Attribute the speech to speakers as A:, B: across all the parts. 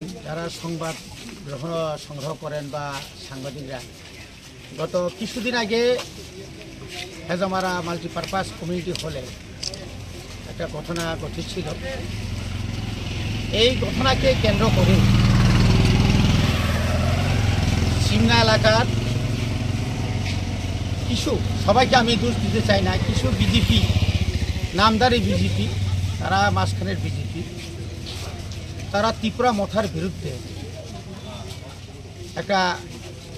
A: যারা সংবাদ সংগ্রহ করেন বা সাংবাদিকরা গত কিছুদিন আগে হেজামারা মাল্টিপারপাস কমিউনিটি হলে একটা ঘটনা ঘটেছিল। এই ঘটনাকে কেন্দ্র করে সিমনা এলাকার কিছু, সবাইকে আমি দোষ দিতে চাই না, কিছু বিজেপি নামদারি বিজেপি, তারা মাঝখানের বিজেপি, তারা ত্রিপুরা মথার বিরুদ্ধে একটা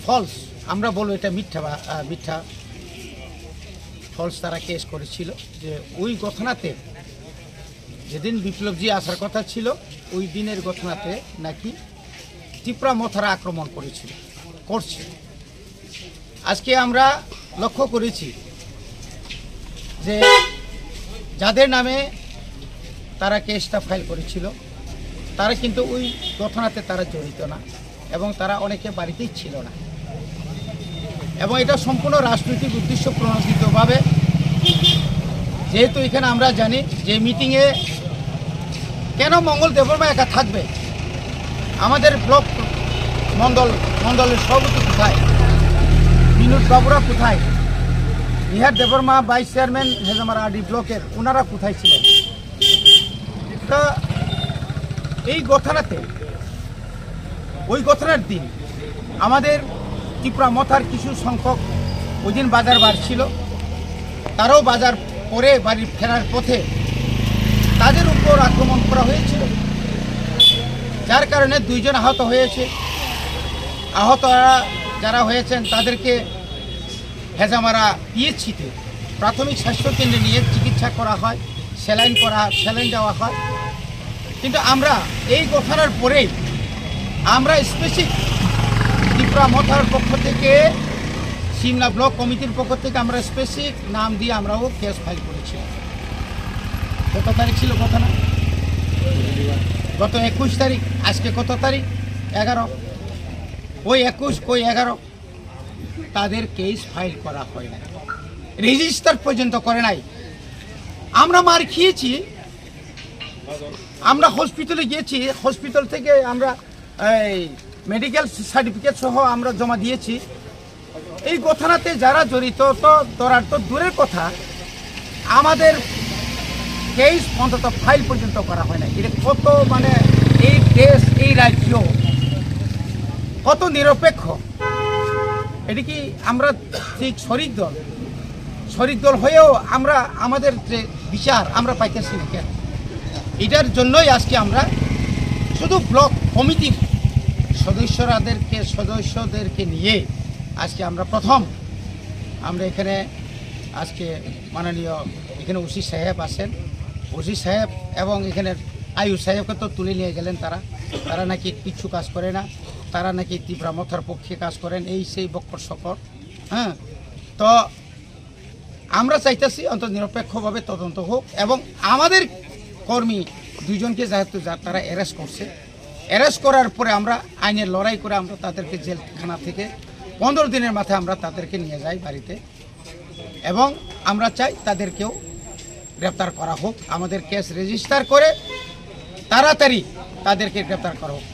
A: ফলস, আমরা বলবো এটা মিথ্যা ফলস তারা কেস করেছিল। যে ওই ঘটনাতে যেদিন বিপ্লবজি আসার কথা ছিল ওই দিনের ঘটনাতে নাকি ত্রিপুরা মথারা আক্রমণ করছে। আজকে আমরা লক্ষ্য করেছি যে যাদের নামে তারা কেসটা ফাইল করেছিল তারা কিন্তু ওই ঘটনাতে তারা জড়িত না, এবং তারা অনেকে বাড়িতেই ছিল না, এবং এটা সম্পূর্ণ রাজনৈতিক উদ্দেশ্য প্রণোদিতভাবে। যেহেতু এখানে আমরা জানি যে মিটিংয়ে কেন মঙ্গল দেববর্মা একা থাকবে, আমাদের ব্লক মণ্ডলের সভাপতি কোথায়, বিনোদ বাবুরা কোথায়, Nihar Debbarma vice chairman Hezamara RD ব্লকের, ওনারা কোথায় ছিলেন? তা এই ঘটনাতে, ওই ঘটনার দিন আমাদের ত্রিপুরা মথার কিছু সংখ্যক ওই দিন বাজার বার ছিল, তারাও বাজার পরে বাড়ি ফেরার পথে তাদের উপর আক্রমণ করা হয়েছিল, যার কারণে 2 জন আহত হয়েছে। আহতরা যারা হয়েছেন তাদেরকে হেজামারা পিএইচসিতে প্রাথমিক স্বাস্থ্যকেন্দ্রে নিয়ে চিকিৎসা করা হয়, স্যালাইন দেওয়া হয়। কিন্তু আমরা এই ঘটনার পরেই আমরা স্পেসিফিক ত্রিপুরা মথার পক্ষ থেকে, সিমলা ব্লক কমিটির পক্ষ থেকে আমরা স্পেসিফিক নাম দিয়ে আমরাও কেস ফাইল করেছি। কত তারিখ ছিল ঘটনা? গত 21 তারিখ। আজকে কত তারিখ? 11। ওই 21 ওই 11 তাদের কেস ফাইল করা হয় না, রেজিস্টার পর্যন্ত করে নাই। আমরা মার খেয়েছি, আমরা হসপিটালে গিয়েছি, হসপিটাল থেকে আমরা এই মেডিকেল সার্টিফিকেট সহ আমরা জমা দিয়েছি। এই ঘটনাতে যারা জড়িত তো ধরার তো দূরের কথা, আমাদের কেস অন্তত ফাইল পর্যন্ত করা হয় না। এটা কত মানে এই দেশ, এই রাজ্য কত নিরপেক্ষ! এটি কি আমরা ঠিক শরিক দল হয়েও আমরা আমাদের যে বিচার আমরা পাইতেছি না কেন? এটার জন্যই আজকে আমরা শুধু ব্লক কমিটির সদস্যদেরকে নিয়ে আজকে আমরা আমরা এখানে আজকে মাননীয় এখানে ওসি সাহেব আছেন, ওসি সাহেব এবং এখানে আয়ুষ সাহেবকে তো তুলে নিয়ে গেলেন। তারা নাকি কিচ্ছু কাজ করে না, তারা নাকি ত্রিপুরা মথার পক্ষে কাজ করেন, এই সেই বক্কর সকর। হ্যাঁ, তো আমরা চাইতেছি অন্তত নিরপেক্ষভাবে তদন্ত হোক, এবং আমাদের কর্মী 2 জনকে যেহেতু তারা অ্যারেস্ট করার পরে আমরা আইনের লড়াই করে আমরা তাদেরকে জেলখানা থেকে 15 দিনের মাথায় আমরা তাদেরকে নিয়ে যাই বাড়িতে, এবং আমরা চাই তাদেরকেও গ্রেপ্তার করা হোক। আমাদের কেস রেজিস্টার করে তাড়াতাড়ি তাদেরকে গ্রেপ্তার করা হোক।